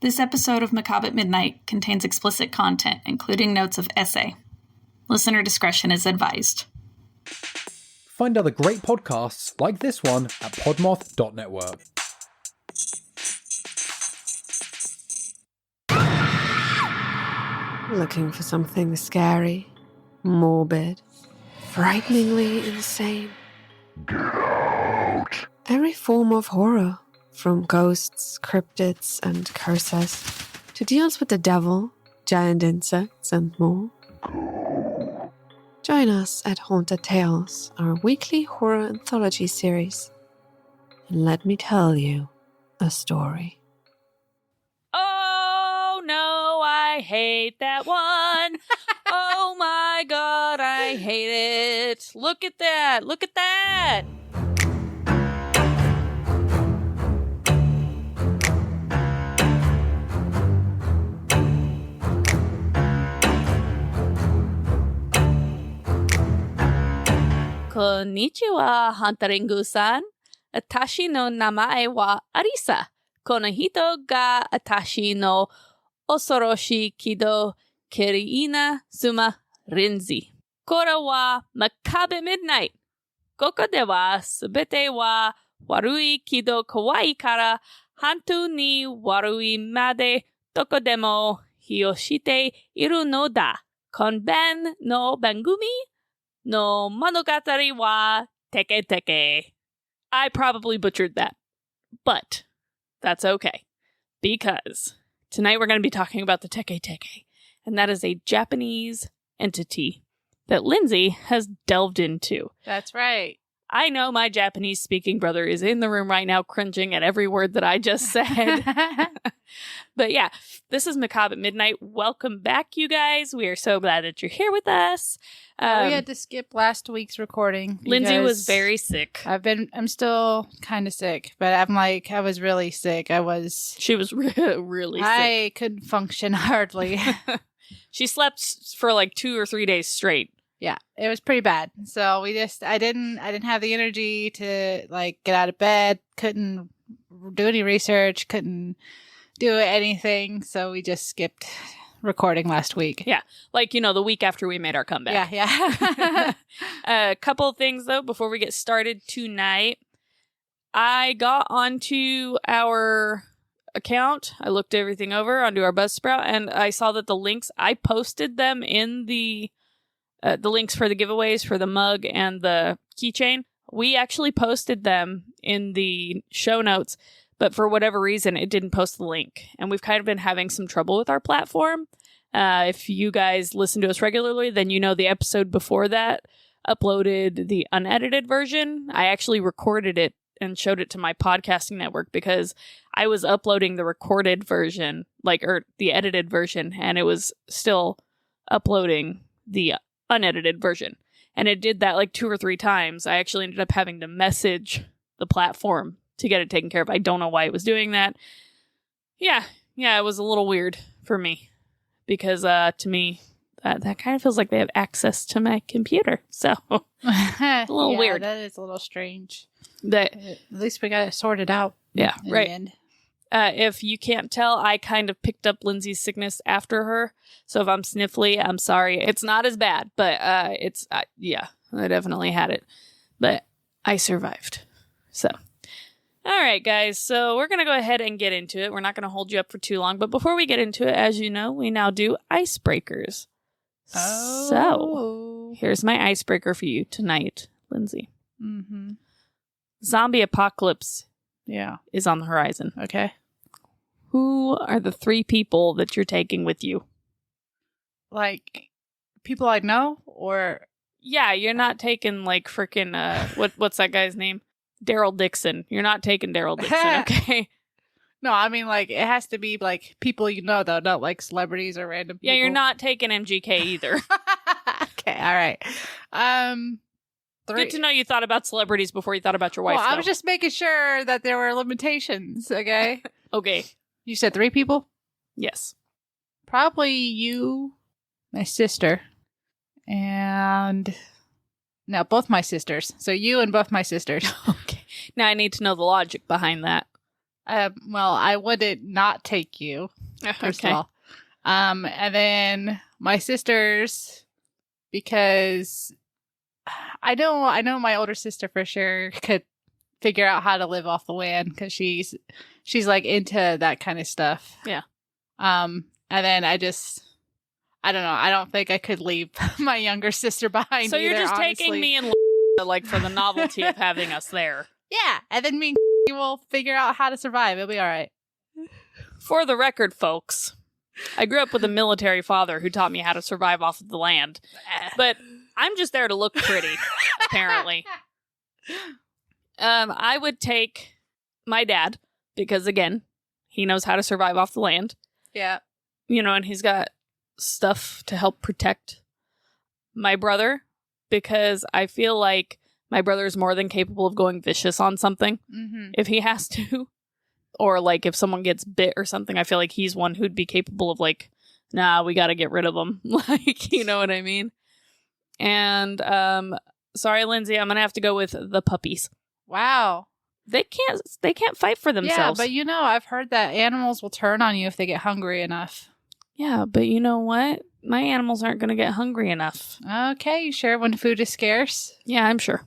This episode of Macabre at Midnight contains explicit content, including notes of essay. Listener discretion is advised. Find other great podcasts like this one at podmoth.network. Looking for something scary, morbid, frighteningly insane? Get out! Every form of horror, from ghosts, cryptids, and curses, to deals with the devil, giant insects, and more. Go. Join us at Haunted Tales, our weekly horror anthology series, and let me tell you a story. Oh no, I hate that one. Oh my god, I hate it. Look at that. Look at that. Konnichiwa, Hantaringu-san. Atashi no namae wa Arisa. Kono hito ga atashi no osoroshi kido kiriina suma rinzi. Kora wa Macabre Midnight. Koko de wa subete wa warui kido kawaii kara hantu ni warui made doko demo hioshite iru no da. Konban no bangumi no monogatari wa Teke Teke. I probably butchered that, but that's okay, because tonight we're going to be talking about the Teke Teke, and that is a Japanese entity that Lindsay has delved into. That's right. I know my Japanese-speaking brother is in the room right now cringing at every word that I just said. But yeah, this is Macabre at Midnight. Welcome back, you guys. We are so glad that you're here with us. We had to skip last week's recording. Lindsay was very sick. I'm still kind of sick, but I was really sick. She was really sick. I couldn't function hardly. She slept for like 2 or 3 days straight. Yeah, it was pretty bad. So I didn't have the energy to get out of bed, couldn't do any research, couldn't do anything. So we just skipped recording last week. Yeah, the week after we made our comeback. Yeah. A couple of things though before we get started tonight. I got onto our account. I looked everything over onto our Buzzsprout, and I saw that the links, I posted them in the links for the giveaways for the mug and the keychain. We actually posted them in the show notes, but for whatever reason, it didn't post the link. And we've kind of been having some trouble with our platform. If you guys listen to us regularly, then you know the episode before that uploaded the unedited version. I actually recorded it and showed it to my podcasting network because I was uploading the recorded version, or the edited version, and it was still uploading the unedited version. And it did that 2 or 3 times. I actually ended up having to message the platform to get it taken care of. I don't know why it was doing that. Yeah, it was a little weird for me because to me, that kind of feels like they have access to my computer. So a little weird. That is a little strange. At least we got it sorted out. Yeah, right. If you can't tell, I kind of picked up Lindsay's sickness after her. So if I'm sniffly, I'm sorry. It's not as bad, but I definitely had it. But I survived. So, all right, guys. So we're going to go ahead and get into it. We're not going to hold you up for too long. But before we get into it, as you know, we now do icebreakers. Oh. So here's my icebreaker for you tonight, Lindsay. Mm-hmm. Zombie apocalypse. Yeah. Is on the horizon. Okay. Who are the 3 people that you're taking with you? People I know, or? Yeah, you're not taking freaking, what's that guy's name? Daryl Dixon. You're not taking Daryl Dixon, okay? No, I mean, it has to be, people you know, though, not, celebrities or random people. Yeah, you're not taking MGK either. Okay, all right. 3. Good to know you thought about celebrities before you thought about your wife, I was just making sure that there were limitations, okay? Okay. You said 3 people? Yes. Probably you, my sister, and... No, both my sisters. So you and both my sisters. Okay. Now I need to know the logic behind that. Well, I wouldn't not take you, first of all. And then my sisters, because I know my older sister for sure could figure out how to live off the land because she's like into that kind of stuff. Yeah. And then I don't know. I don't think I could leave my younger sister behind. So you're either, just honestly. taking me and like for the novelty of having us there. Yeah, and then me and will figure out how to survive. It'll be all right. For the record, folks, I grew up with a military father who taught me how to survive off of the land. But I'm just there to look pretty, apparently. I would take my dad because, again, he knows how to survive off the land. Yeah. You know, and he's got stuff to help protect my brother because I feel like my brother is more than capable of going vicious on something if he has to. Or, like, if someone gets bit or something, I feel like he's one who'd be capable of, like, nah, we gotta get rid of them. Like, you know what I mean? And, sorry, Lindsay, I'm gonna have to go with the puppies. Wow. They can't fight for themselves. Yeah, but you know, I've heard that animals will turn on you if they get hungry enough. Yeah, but you know what? My animals aren't gonna get hungry enough. Okay, you sure when food is scarce? Yeah, I'm sure.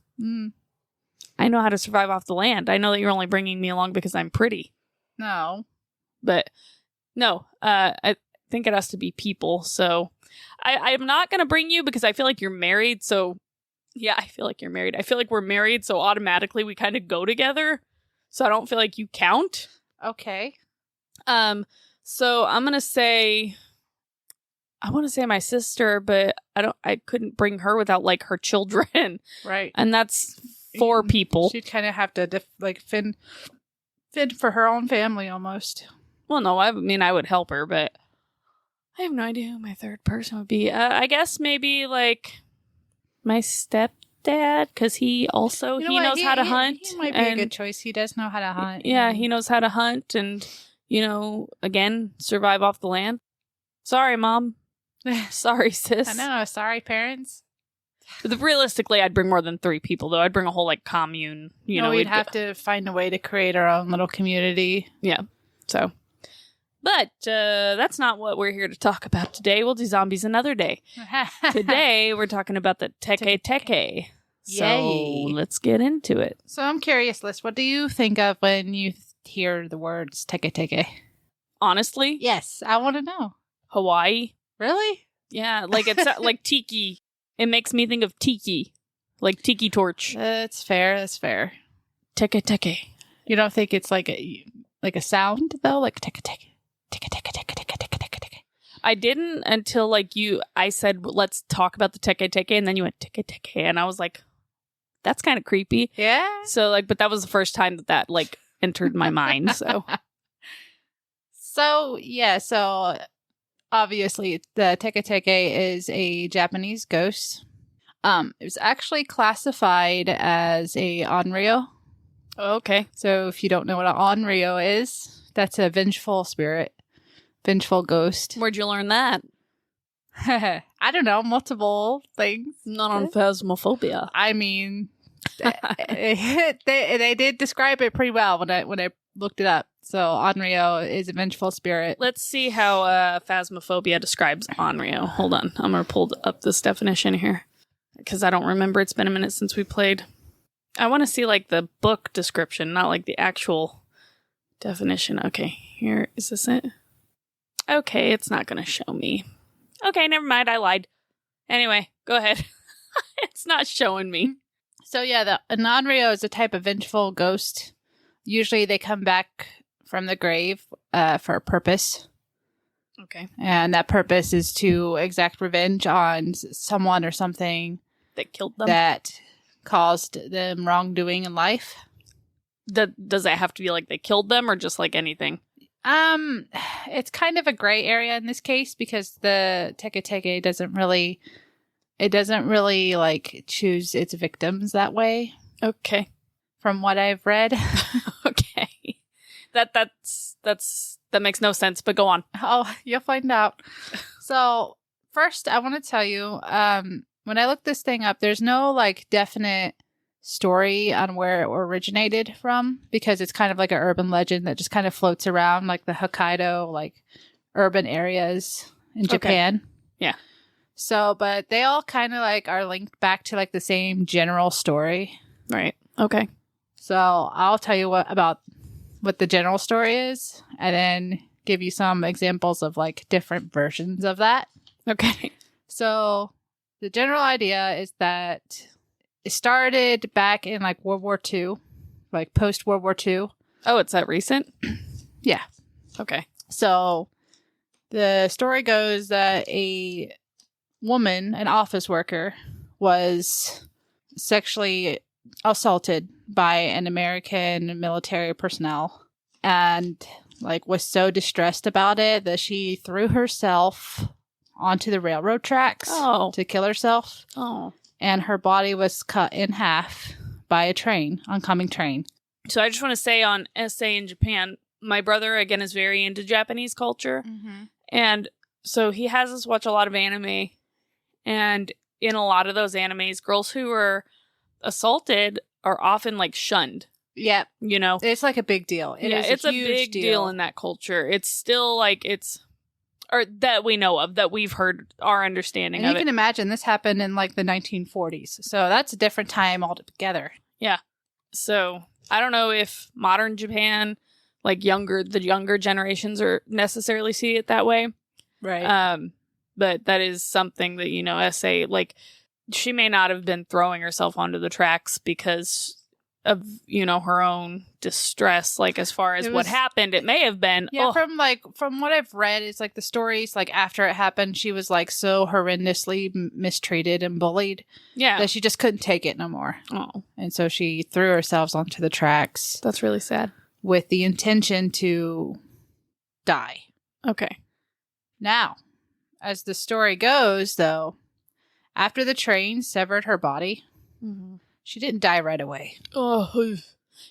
I know how to survive off the land. I know that you're only bringing me along because I'm pretty. No. But no, I think it has to be people. So I'm not going to bring you because I feel like you're married. So yeah, I feel like you're married. I feel like we're married. So automatically we kind of go together. So I don't feel like you count. Okay. So I'm going to say, I want to say my sister, but I couldn't bring her without like her children. Right. And that's 4 people. She'd kind of have to fend for her own family almost. Well, no, I mean, I would help her, but I have no idea who my third person would be. I guess maybe like my stepdad, because he also, he knows how to hunt. He might be a good choice. He does know how to hunt. Yeah, he knows how to hunt and, you know, again, survive off the land. Sorry, Mom. Sorry, sis. I know. Sorry, parents. Realistically, I'd bring more than 3 people, though. I'd bring a whole, like, commune. You know, we'd have to find a way to create our own little community. Yeah. So. But that's not what we're here to talk about today. We'll do zombies another day. Today, we're talking about the Teke Teke. So Yay. let's get into it. So I'm curious, Liz, what do you think of when you hear the words Teke Teke? Honestly? Yes, I want to know. Hawaii? Really? Yeah, like it's like tiki. It makes me think of tiki. Like tiki torch. That's fair. That's fair. Teke Teke. You don't think it's like a sound, though? Like Teke Teke. Teke Teke Teke Teke Teke Teke Teke. I didn't until like I said, let's talk about the Teke Teke, and then you went Teke Teke, and I was like, that's kind of creepy. Yeah? So like, but that was the first time that like entered my mind, so. So, yeah, so obviously the Teke Teke is a Japanese ghost. It was actually classified as a onryo. Okay. So if you don't know what an onryo is, that's a vengeful spirit. Vengeful ghost. Where'd you learn that? I don't know, multiple things. Not on phasmophobia. I mean, they did describe it pretty well when I looked it up. So onryo is a vengeful spirit. Let's see how phasmophobia describes onryo. Hold on, I'm gonna pull up this definition here because I don't remember. It's been a minute since we played. I want to see like the book description, not like the actual definition. Okay, here is this it? Okay, it's not gonna show me. Okay, never mind. I lied. Anyway, go ahead. It's not showing me. So yeah, an onryo is a type of vengeful ghost. Usually they come back from the grave for a purpose. Okay. And that purpose is to exact revenge on someone or something That killed them? that caused them wrongdoing in life. Does that have to be like they killed them or just like anything? It's kind of a gray area in this case because the Teke Teke doesn't really like choose its victims that way. Okay. From what I've read. Okay. That makes no sense, but go on. Oh, you'll find out. So first I want to tell you, when I looked this thing up, there's no like definite story on where it originated from, because it's kind of like an urban legend that just kind of floats around like the Hokkaido, like urban areas in Japan. Yeah. So, but they all kind of like are linked back to like the same general story. Right. Okay. So I'll tell you what the general story is, and then give you some examples of like different versions of that. Okay. So the general idea is that it started back in like World War II, like post World War II. Oh, it's that recent? Yeah. Okay. So the story goes that a woman, an office worker, was sexually assaulted by an American military personnel, and like was so distressed about it that she threw herself onto the railroad tracks to kill herself. Oh. And her body was cut in half by a oncoming train. So I just want to say on Essay in Japan, my brother, again, is very into Japanese culture. Mm-hmm. And so he has us watch a lot of anime. And in a lot of those animes, girls who are assaulted are often like shunned. Yep. You know? It's like a big deal. It's a big deal in that culture. It's still like or that we know of, that we've heard our understanding and of you it. can imagine this happened in like the 1940s. So that's a different time altogether. Yeah. So I don't know if modern Japan, like the younger generations are necessarily see it that way. Right. But that is something that, you know, Essay, like, she may not have been throwing herself onto the tracks because of, you know, her own distress, like as far as what happened. It may have been. Yeah, from what I've read, it's like the stories, like after it happened, she was like so horrendously mistreated and bullied that she just couldn't take it no more. Oh. And so she threw herself onto the tracks. That's really sad. With the intention to die. Okay. Now, as the story goes, though, after the train severed her body, she didn't die right away. Oh,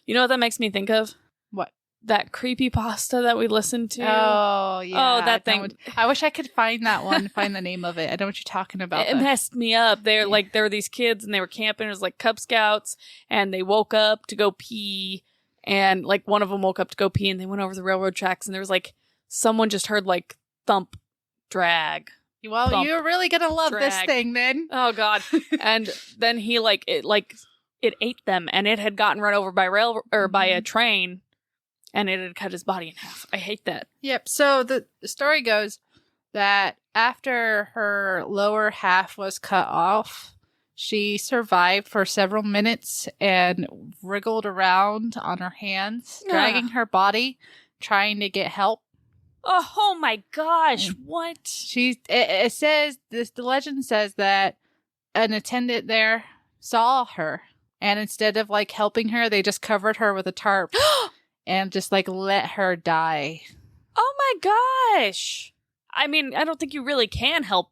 you know what that makes me think of? What? That creepypasta that we listened to. Oh, yeah. Oh, that thing. I wish I could find that one, find the name of it. I know what you're talking about. It messed me up. There were these kids and they were camping. It was like Cub Scouts, and they woke up to go pee, and like one of them woke up to go pee, and they went over the railroad tracks, and there was like someone just heard like thump, drag. Well, thump, you're really gonna love drag. this thing then. Oh God! And then it ate them, and it had gotten run over by by a train, and it had cut his body in half. I hate that. Yep. So the story goes that after her lower half was cut off, she survived for several minutes and wriggled around on her hands, dragging her body, trying to get help. Oh my gosh! What? It says the legend says that an attendant there saw her, and instead of like helping her, they just covered her with a tarp and just like let her die. Oh my gosh! I mean, I don't think you really can help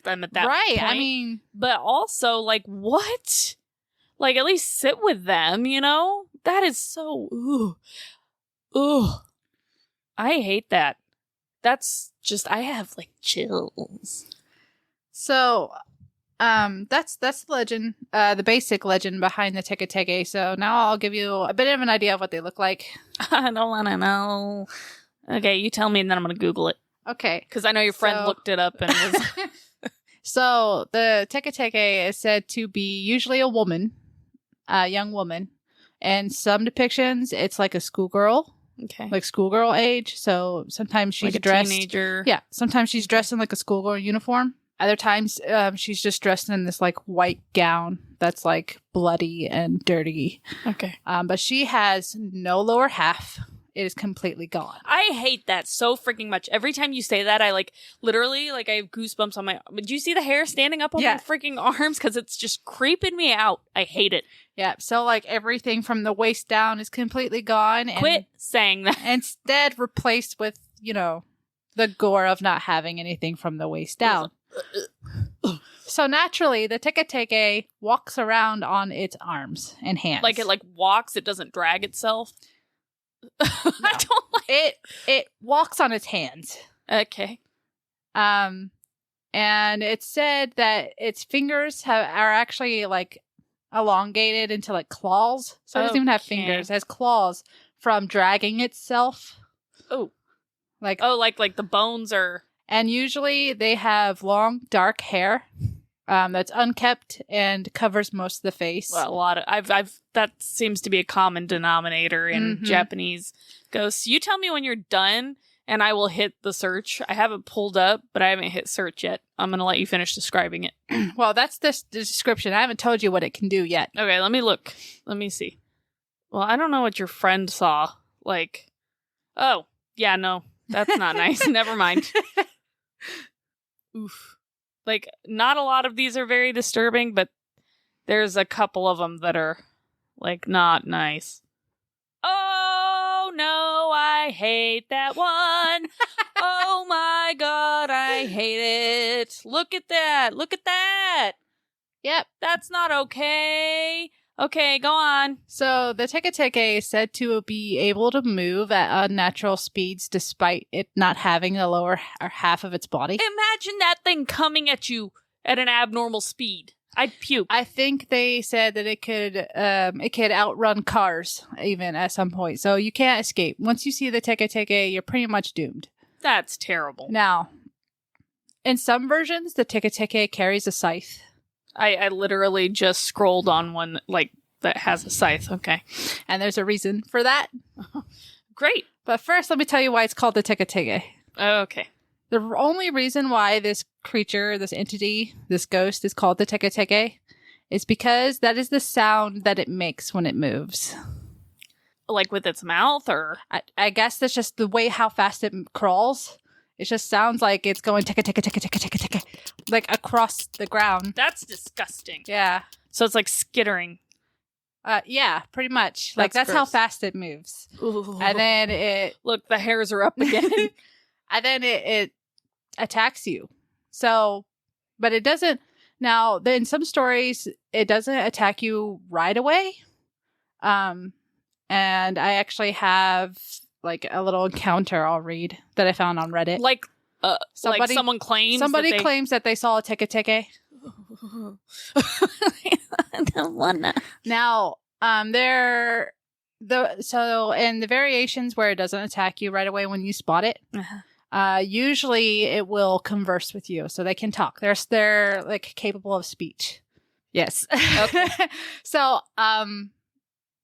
them at that point. I mean, but also, like, what? Like, at least sit with them, you know? That is so. Ugh. I hate that. That's just, I have like chills. So, that's the legend, the basic legend behind the Teke Teke. So now I'll give you a bit of an idea of what they look like. I don't want to know. Okay, you tell me and then I'm going to Google it. Okay. Because I know your friend looked it up and was... So the Teke Teke is said to be usually a woman, a young woman. And some depictions, it's like a schoolgirl. Okay. Like schoolgirl age. So sometimes she's like dressed. Teenager. Yeah. Sometimes she's dressed in like a schoolgirl uniform. Other times she's just dressed in this like white gown that's like bloody and dirty. Okay. But she has no lower half. It is completely gone. I hate that so freaking much. Every time you say that, I like literally like I have goosebumps on my. Did you see the hair standing up on my freaking arms? Because it's just creeping me out. I hate it. Yeah. So like everything from the waist down is completely gone. And quit saying that. Instead, replaced with the gore of not having anything from the waist down. So naturally, the Teke Teke walks around on its arms and hands. Like it like walks. It doesn't drag itself. No. I don't like it. It walks on its hands. Okay. And it's said that its fingers are actually like elongated into like claws. So it doesn't even have Okay. fingers. It has claws from dragging itself. Oh. Like Like the bones are... And usually they have long, dark hair that's unkept and covers most of the face. Well, a lot of... I've that seems to be a common denominator in Mhm. Japanese ghosts. You tell me when you're done, and I will hit the search. I have it pulled up, but I haven't hit search yet. I'm going to let you finish describing it. Well, that's the description. I haven't told you what it can do yet. Okay, let me look. Let me see. Well, I don't know what your friend saw. Like, oh, yeah, no, that's not nice. Never mind. Oof. Like, not a lot of these are very disturbing, but there's a couple of them that are, like, not nice. Oh, no, I hate that one. Oh, my God, I hate it. Look at that. Look at that. Yep. That's not okay. Okay, go on. So the Teke Teke is said to be able to move at unnatural speeds despite it not having the lower half of its body. Imagine that thing coming at you at an abnormal speed. I'd puke. I think they said that it could outrun cars even at some point. So you can't escape. Once you see the Teke Teke, you're pretty much doomed. That's terrible. Now, in some versions, the Teke Teke carries a scythe. I literally just scrolled on one like that has a scythe. Okay. And there's a reason for that. Great. But first, let me tell you why it's called the Teke Teke. Okay. The only reason why this creature, this entity, this ghost is called the Teke Teke is because that is the sound that it makes when it moves. Like with its mouth or? I guess that's just the way how fast it crawls. It just sounds like it's going teke teke teke teke teke teke, like across the ground. That's disgusting. Yeah. So it's like skittering. Yeah, pretty much. Like that's how gross. fast it moves. Ooh. And then it Look, the hairs are up again. and then it attacks you. So, but it doesn't. Now, in some stories, it doesn't attack you right away. And I actually have like a little encounter I'll read that I found on Reddit. like someone claims Somebody that they... claims that they saw a Teke Teke. I don't wanna. Now, so in the variations where it doesn't attack you right away when you spot it, usually it will converse with you, so they can talk. They're like capable of speech. Yes. Okay. So,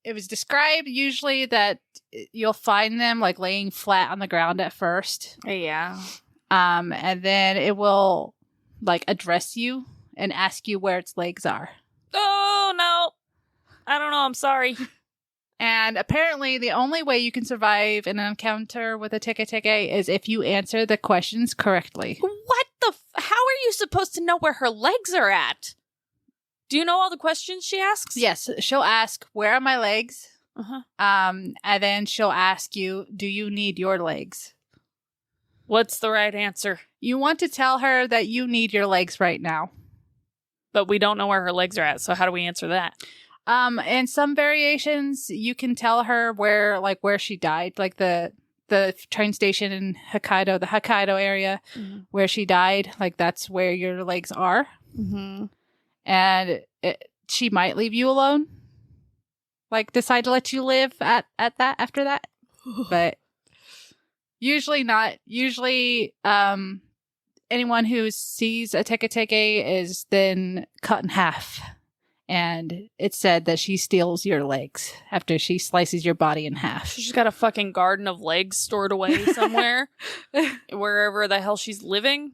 it was described usually that you'll find them like laying flat on the ground at first. Yeah. And then it will like address you and ask you where its legs are. Oh no. I don't know. I'm sorry. And apparently the only way you can survive an encounter with a Teke Teke is if you answer the questions correctly. What the? How are you supposed to know where her legs are at? Do you know all the questions she asks? Yes, she'll ask, where are my legs? Uh-huh. And then she'll ask you, do you need your legs? What's the right answer? You want to tell her that you need your legs right now. But we don't know where her legs are at, so how do we answer that? In some variations, you can tell her where she died, like the train station in Hokkaido, the Hokkaido area where she died. Like that's where your legs are. Mm-hmm. And she might leave you alone, like decide to let you live at that after that, but usually not. Usually, anyone who sees a Teke Teke is then cut in half, and it's said that she steals your legs after she slices your body in half. She's got a fucking garden of legs stored away somewhere, wherever the hell she's living.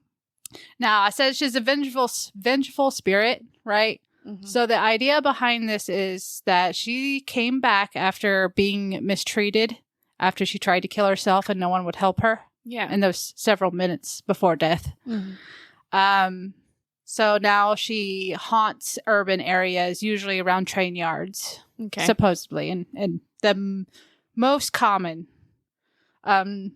Now, I said she's a vengeful spirit, right? Mm-hmm. So the idea behind this is that she came back after being mistreated, after she tried to kill herself and no one would help her Yeah. in those several minutes before death. Mm-hmm. So now she haunts urban areas, usually around train yards, Okay. supposedly, and the most common.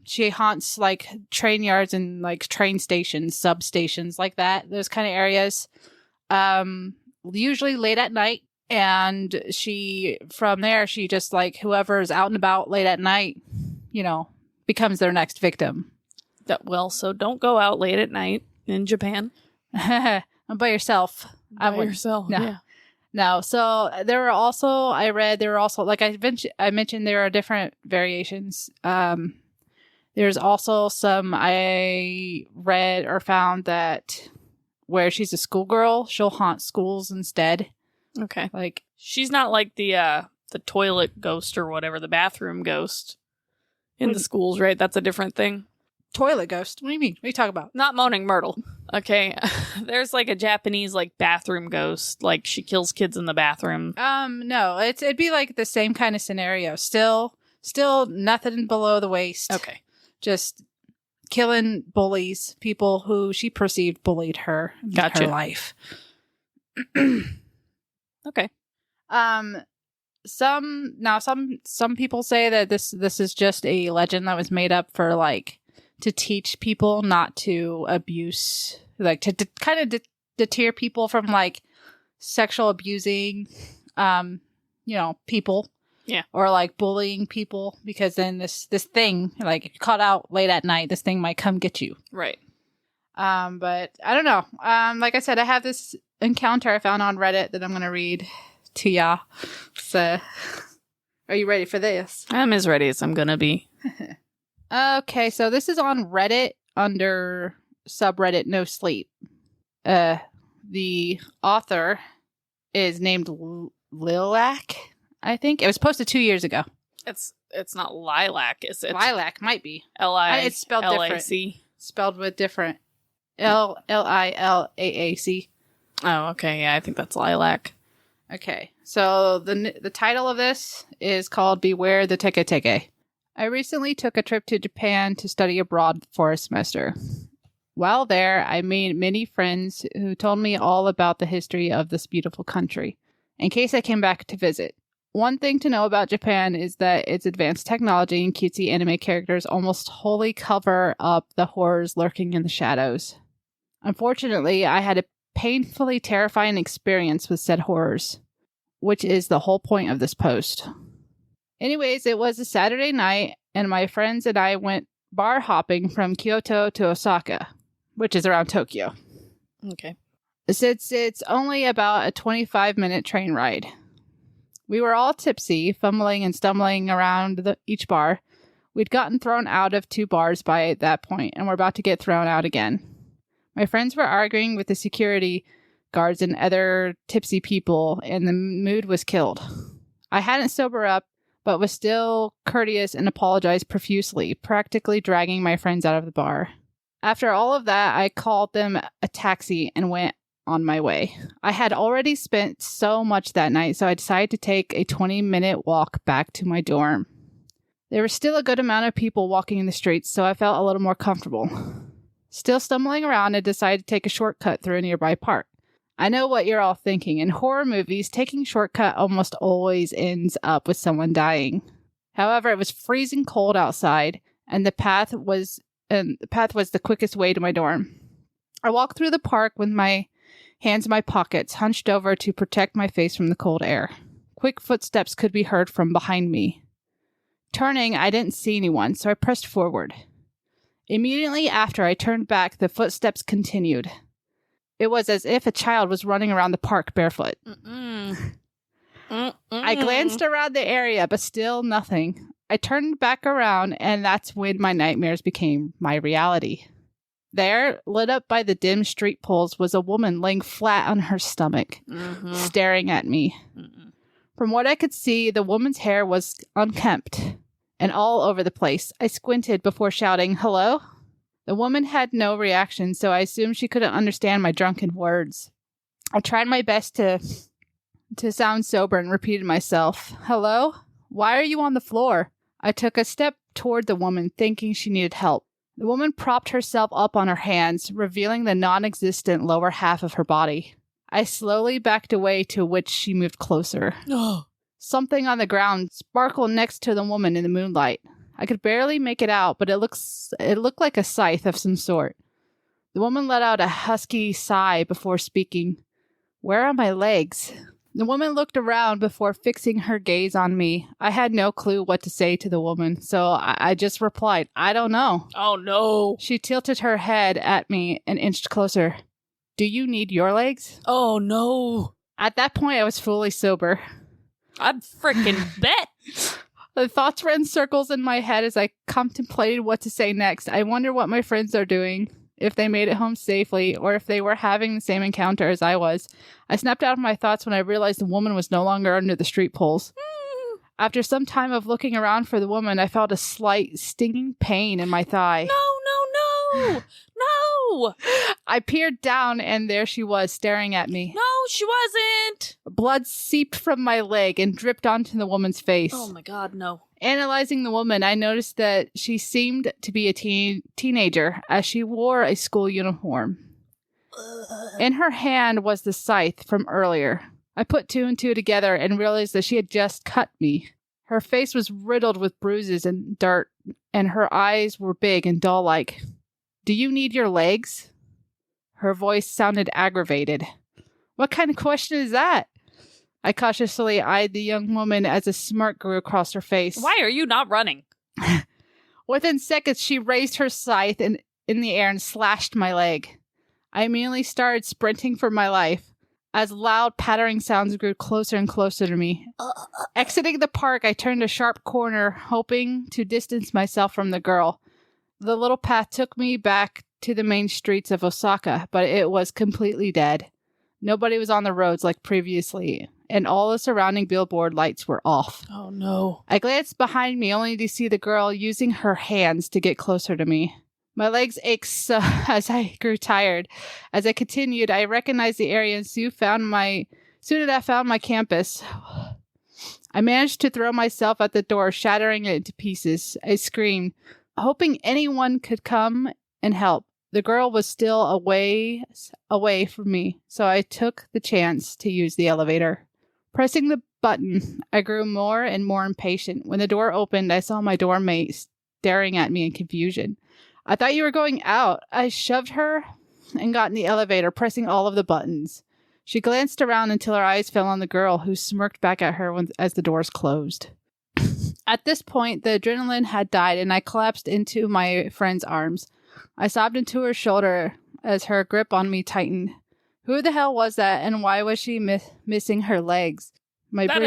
She haunts like train yards and like train stations, substations, like that. Those kind of areas. Usually late at night, and from there she just like whoever's out and about late at night, becomes their next victim. So don't go out late at night in Japan. By yourself. By yourself. No. Yeah. No. So there were also, like I mentioned, there are different variations. There's also some I read or found that where she's a schoolgirl, she'll haunt schools instead. Okay. Like, she's not like the toilet ghost or whatever, the bathroom ghost in the schools, right? That's a different thing. toilet ghost. What do you mean? What are you talking about? Not Moaning Myrtle. Okay. There's like a Japanese like bathroom ghost. Like she kills kids in the bathroom. No, it'd be like the same kind of scenario. Still nothing below the waist. Okay. Just killing bullies, people who she perceived bullied her in Gotcha. her life. Okay. Some people say that this is just a legend that was made up for like to teach people not to abuse, like to kind of deter people from like sexual abusing people. Yeah. Or like bullying people, because then this thing, like if you're caught out late at night, this thing might come get you. Right. But I don't know. Like I said, I have this encounter I found on Reddit that I'm going to read to ya. So, are you ready for this? I'm as ready as I'm going to be. Okay, so this is on Reddit under subreddit No Sleep. The author is named Lilac, I think. It was posted 2 years ago. It's not lilac, is it? Lilac might be. It's spelled different. Spelled with different. Lilaac. Oh, okay. Yeah, I think that's lilac. Okay, so the title of this is called Beware the Teke Teke. I recently took a trip to Japan to study abroad for a semester. While there, I made many friends who told me all about the history of this beautiful country, in case I came back to visit. One thing to know about Japan is that its advanced technology and cutesy anime characters almost wholly cover up the horrors lurking in the shadows. Unfortunately, I had a painfully terrifying experience with said horrors, which is the whole point of this post. Anyways, it was a Saturday night, and my friends and I went bar hopping from Kyoto to Osaka, which is around Tokyo. Okay. Since it's only about a 25-minute train ride. We were all tipsy, fumbling and stumbling around each bar. We'd gotten thrown out of 2 bars by that point, and we're about to get thrown out again. My friends were arguing with the security guards and other tipsy people, and the mood was killed. I hadn't sobered up, but was still courteous and apologized profusely, practically dragging my friends out of the bar. After all of that, I called them a taxi and went on my way. I had already spent so much that night, so I decided to take a 20-minute walk back to my dorm. There was still a good amount of people walking in the streets, so I felt a little more comfortable. Still stumbling around, I decided to take a shortcut through a nearby park. I know what you're all thinking. In horror movies, taking shortcut almost always ends up with someone dying. However, it was freezing cold outside, and the path was the quickest way to my dorm. I walked through the park with my hands in my pockets, hunched over to protect my face from the cold air. Quick footsteps could be heard from behind me. Turning, I didn't see anyone, so I pressed forward. Immediately after I turned back, the footsteps continued. It was as if a child was running around the park barefoot. I glanced around the area, but still nothing. I turned back around, and that's when my nightmares became my reality. There, lit up by the dim street poles, was a woman laying flat on her stomach, staring at me. From what I could see, the woman's hair was unkempt and all over the place. I squinted before shouting, "Hello?" The woman had no reaction, so I assumed she couldn't understand my drunken words. I tried my best to sound sober and repeated myself, "Hello? Why are you on the floor?" I took a step toward the woman, thinking she needed help. The woman propped herself up on her hands, revealing the non-existent lower half of her body. I slowly backed away, to which she moved closer. Something on the ground sparkled next to the woman in the moonlight. I could barely make it out, but it looked like a scythe of some sort. The woman let out a husky sigh before speaking. "Where are my legs?" The woman looked around before fixing her gaze on me. I had no clue what to say to the woman, so I just replied, "I don't know." Oh, no. She tilted her head at me and inched closer. "Do you need your legs?" Oh, no. At that point, I was fully sober. I'd freaking bet. The thoughts ran circles in my head as I contemplated what to say next. I wonder what my friends are doing, if they made it home safely, or if they were having the same encounter as I was. I snapped out of my thoughts when I realized the woman was no longer under the street poles. After some time of looking around for the woman, I felt a slight stinging pain in my thigh. No. I peered down, and there she was, staring at me. No, she wasn't. Blood seeped from my leg and dripped onto the woman's face. Oh my God, no. Analyzing the woman, I noticed that she seemed to be a teenager, as she wore a school uniform. In her hand was the scythe from earlier. I put two and two together and realized that she had just cut me. Her face was riddled with bruises and dirt, and her eyes were big and doll-like. Do you need your legs? Her voice sounded aggravated. What kind of question is that? I cautiously eyed the young woman as a smirk grew across her face. Why are you not running? Within seconds, she raised her scythe in the air and slashed my leg. I immediately started sprinting for my life as loud pattering sounds grew closer and closer to me. Exiting the park, I turned a sharp corner, hoping to distance myself from the girl. The little path took me back to the main streets of Osaka, but it was completely dead. Nobody was on the roads like previously, and all the surrounding billboard lights were off. Oh no. I glanced behind me only to see the girl using her hands to get closer to me. My legs ached so as I grew tired. As I continued, I recognized the area and soon as I found my campus. I managed to throw myself at the door, shattering it into pieces. I screamed, hoping anyone could come and help. The girl was still away from me, so I took the chance to use the elevator. Pressing the button, I grew more and more impatient. When the door opened, I saw my doormate staring at me in confusion. I thought you were going out. I shoved her and got in the elevator, pressing all of the buttons. She glanced around until her eyes fell on the girl, who smirked back at her as the doors closed. At this point, the adrenaline had died, and I collapsed into my friend's arms. I sobbed into her shoulder as her grip on me tightened. Who the hell was that, and why was she missing her legs? That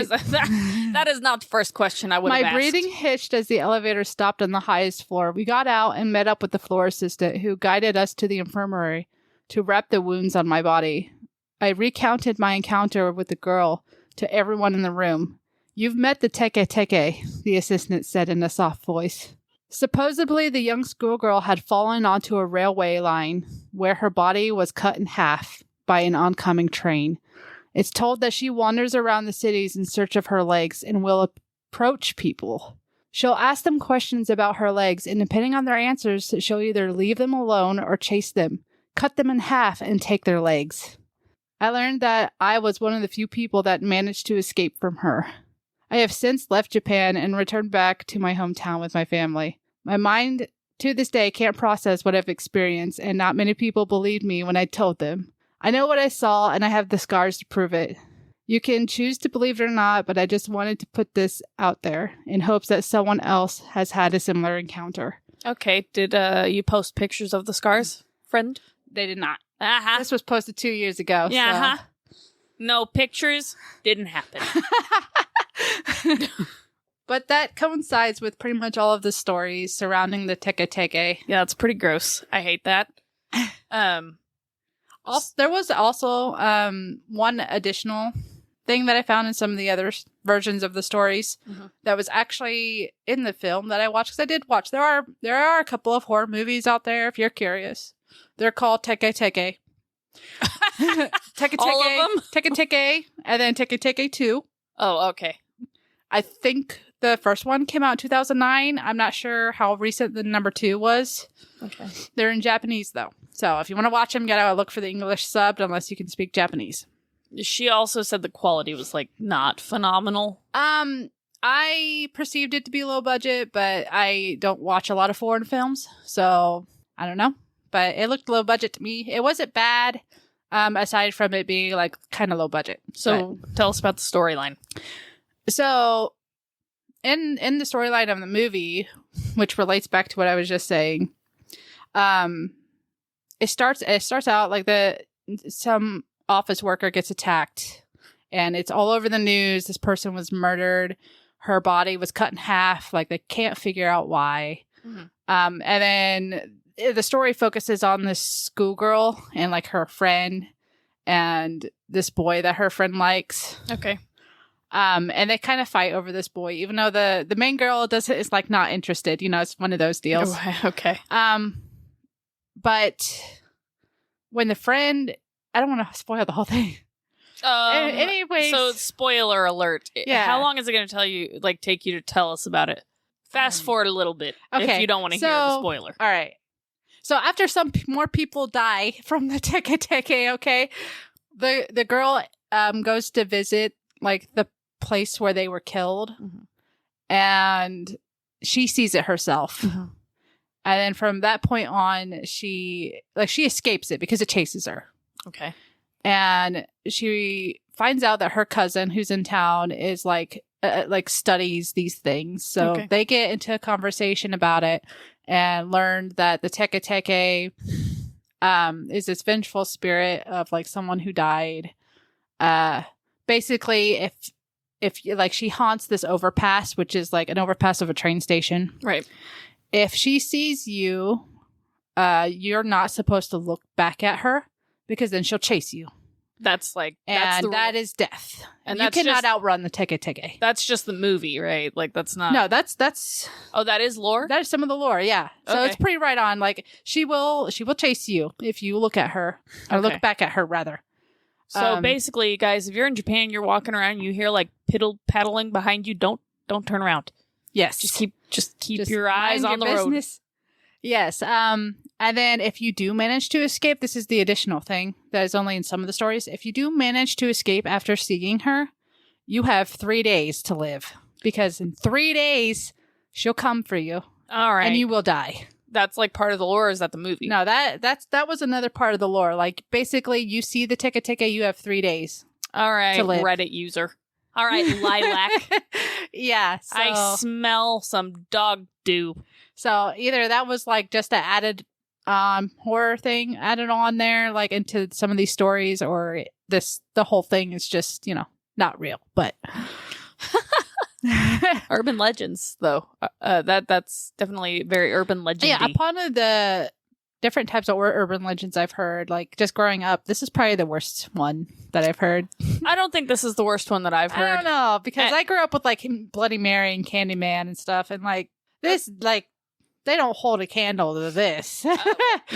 is not the first question I would have asked. My breathing hitched as the elevator stopped on the highest floor. We got out and met up with the floor assistant, who guided us to the infirmary to wrap the wounds on my body. I recounted my encounter with the girl to everyone in the room. You've met the Teke Teke, the assistant said in a soft voice. Supposedly, the young schoolgirl had fallen onto a railway line where her body was cut in half by an oncoming train. It's told that she wanders around the cities in search of her legs and will approach people. She'll ask them questions about her legs, and depending on their answers, she'll either leave them alone or chase them, cut them in half, and take their legs. I learned that I was one of the few people that managed to escape from her. I have since left Japan and returned back to my hometown with my family. My mind, to this day, can't process what I've experienced, and not many people believed me when I told them. I know what I saw, and I have the scars to prove it. You can choose to believe it or not, but I just wanted to put this out there in hopes that someone else has had a similar encounter. Okay, did you post pictures of the scars, friend? They did not. Uh-huh. This was posted 2 years ago. Yeah, so. uh-huh. No pictures, didn't happen. But that coincides with pretty much all of the stories surrounding the Teke Teke. Yeah, it's pretty gross. I hate that. There was also one additional thing that I found in some of the other versions of the stories that was actually in the film that I watched, because I did watch. There are a couple of horror movies out there if you're curious. They're called Teke Teke. Teke Teke, all of them? Teke Teke, and then Teke Teke 2. Oh, okay. I think the first one came out in 2009. I'm not sure how recent the number 2 was. Okay. They're in Japanese, though. So if you want to watch them, you gotta look for the English subbed unless you can speak Japanese. She also said the quality was, like, not phenomenal. I perceived it to be low budget, but I don't watch a lot of foreign films, so I don't know. But it looked low budget to me. It wasn't bad, aside from it being, like, kind of low budget. So tell us about the storyline. So, in the storyline of the movie, which relates back to what I was just saying, it starts out like some office worker gets attacked and it's all over the news. This person was murdered. Her body was cut in half. Like, they can't figure out why. Mhm. And then the story focuses on this schoolgirl and like her friend and this boy that her friend likes. Okay. And they kind of fight over this boy, even though the main girl is like not interested. You know, it's one of those deals. Okay. But when the friend, I don't want to spoil the whole thing. Anyways, so spoiler alert. Yeah. How long is it going to take you to tell us about it? Fast forward a little bit Okay, if you don't want to hear the spoiler. All right. So after some more people die from the Teke Teke, okay, the girl goes to visit like the place where they were killed, and she sees it herself. And then from that point on, she escapes it because it chases her. Okay. And she finds out that her cousin who's in town is like studies these things. So they get into a conversation about it and learn that the Teke Teke is this vengeful spirit of like someone who died. Basically, if like she haunts this overpass, which is like an overpass of a train station. Right. If she sees you, you're not supposed to look back at her because then she'll chase you. That's like, that is death. And you cannot outrun the Teke Teke. That's just the movie, right? Like, that's not. No, that's. Oh, that is lore? That is some of the lore, yeah. So Okay. it's pretty right on. Like, she will chase you if you look at her, or Okay. look back at her rather. So basically, guys, if you're in Japan, you're walking around, you hear like paddling behind you. Don't turn around. Yes, Just keep your eyes on mind the your road. business. Yes. And then if you do manage to escape, this is the additional thing that is only in some of the stories. If you do manage to escape after seeing her, you have 3 days to live, because in 3 days she'll come for you. All right. And you will die. That's like part of the lore, or is that the movie? No, that was another part of the lore. Like, basically, you see the Teke Teke, you have 3 days. All right, to live. Reddit user. All right, Lilac. Yeah. So, I smell some dog dew. so either that was like just an added horror thing added on there, like into some of these stories, or the whole thing is just, not real. But Urban legends, though. That's definitely very urban legendy. yeah, upon the different types of urban legends I've heard, like just growing up, this is probably the worst one that I've heard. I don't think this is the worst one that I've heard. I don't know, because I grew up with like Bloody Mary and Candyman and stuff, and like this, like they don't hold a candle to this.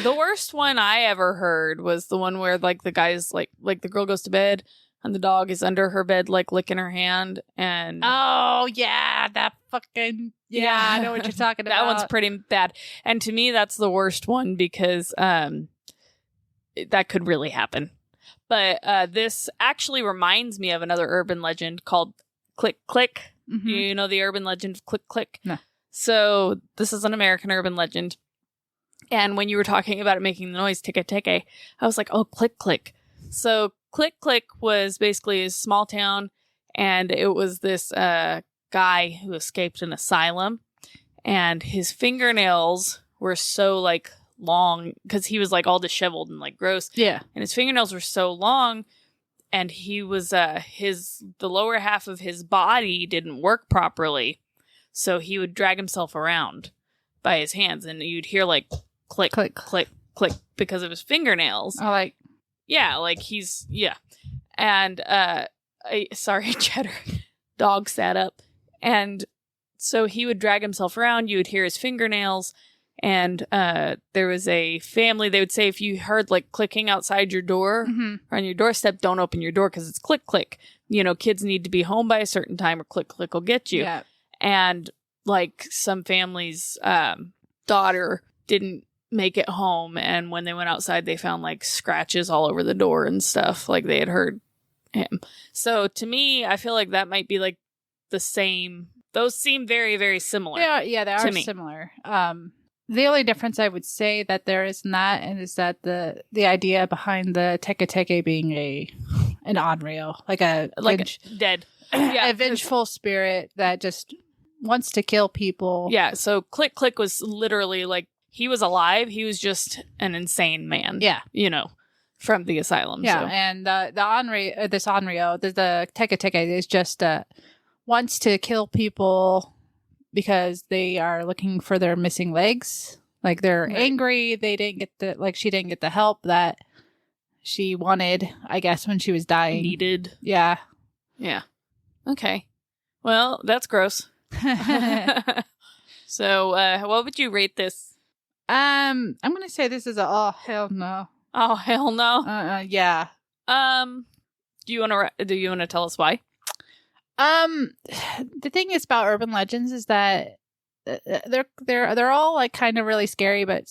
The worst one I ever heard was the one where like the guy's like the girl goes to bed and the dog is under her bed like licking her hand, and Oh yeah, that fucking I know what you're talking about. that one's pretty bad. And to me, that's the worst one because that could really happen. But this actually reminds me of another urban legend called Click Click. Mhm. You know the urban legend of Click Click? No. So this is an American urban legend. And when you were talking about it making the noise, Teke Teke, I was like, oh, Click Click. So Click Click was basically a small town, and it was this guy who escaped an asylum, and his fingernails were so like long because he was like all disheveled and like gross. Yeah. And his fingernails were so long, and he was the lower half of his body didn't work properly, so he would drag himself around by his hands, and you'd hear like click Click. click click because of his fingernails. I like. Yeah, like and sorry, Cheddar, dog sat up, and so he would drag himself around. You would hear his fingernails. And there was a family, they would say if you heard like clicking outside your door or on your doorstep, don't open your door because it's click, click. Kids need to be home by a certain time or click, click will get you. Yeah. And like some family's daughter didn't make it home. And when they went outside, they found like scratches all over the door and stuff, like they had heard him. So to me, I feel like that might be like the same. Those seem very, very similar. Yeah, they are me. similar. The only difference I would say that there is in that is that the idea behind the Teke Teke being an unreal, like a dead. a vengeful spirit that just wants to kill people. Yeah, so Click Click was literally like he was alive, he was just an insane man. Yeah. from the asylum. Yeah, so. and the Onryo, the Teke Teke is just wants to kill people because they are looking for their missing legs. Like they're angry they didn't get she didn't get the help that she wanted, I guess, when she was dying. Needed. Yeah. Yeah. Okay. Well, that's gross. So, what would you rate this? I'm gonna say this is oh hell no. Oh hell no. Yeah. Do you want to tell us why? The thing is about urban legends is that they're all like kind of really scary, but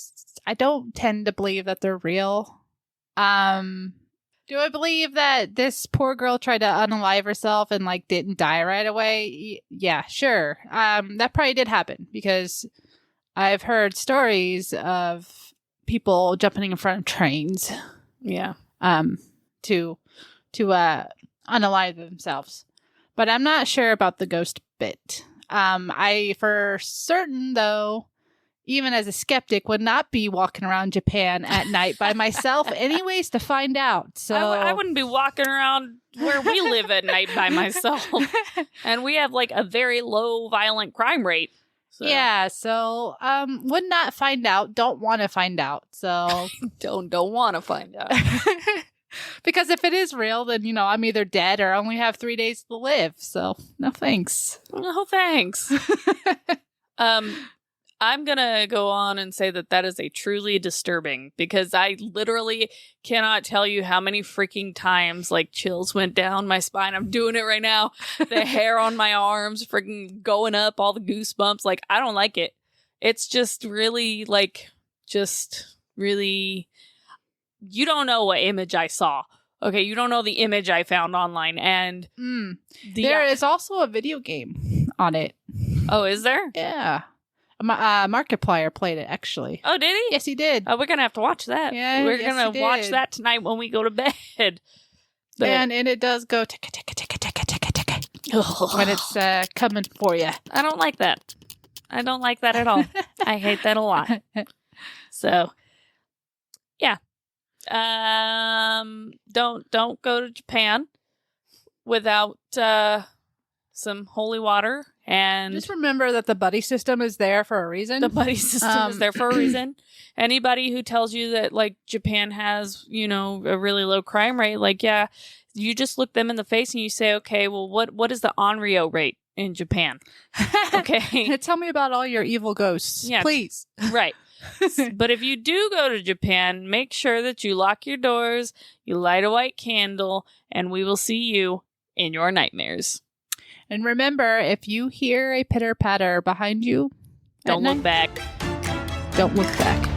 I don't tend to believe that they're real. Do I believe that this poor girl tried to unalive herself and like didn't die right away? Yeah, sure. That probably did happen because I've heard stories of people jumping in front of trains. Yeah. To unalive themselves. But I'm not sure about the ghost bit. I for certain though, even as a skeptic, would not be walking around Japan at night by myself anyways to find out. So I wouldn't be walking around where we live at night by myself. And we have like a very low violent crime rate. So. Yeah, so would not find out, don't want to find out. So don't want to find out. Because if it is real, then I'm either dead or only have 3 days to live. So no thanks. No thanks. I'm going to go on and say that is a truly disturbing because I literally cannot tell you how many freaking times like chills went down my spine. I'm doing it right now. The hair on my arms freaking going up, all the goosebumps. Like, I don't like it. It's just really you don't know what image I saw. Okay, you don't know the image I found online. And there is also a video game on it. Oh, is there? Yeah. Markiplier played it, actually. Oh, did he? Yes, he did. Oh, we're going to have to watch that. Yeah, we're going to watch that tonight when we go to bed. And it does go tick, tick, tick, tick, tick, tick, tick, when it's coming for you. I don't like that. I don't like that at all. I hate that a lot. So, yeah. Don't go to Japan without some holy water. And just remember that the buddy system is there for a reason. The buddy system is there for a reason. Anybody who tells you that like Japan has, a really low crime rate, like, yeah, you just look them in the face and you say, okay, well, what is the Onryo rate in Japan? Okay. Tell me about all your evil ghosts. Yeah. Please. Right. But if you do go to Japan, make sure that you lock your doors, you light a white candle, and we will see you in your nightmares. And remember, if you hear a pitter-patter behind you, don't look back. Don't look back.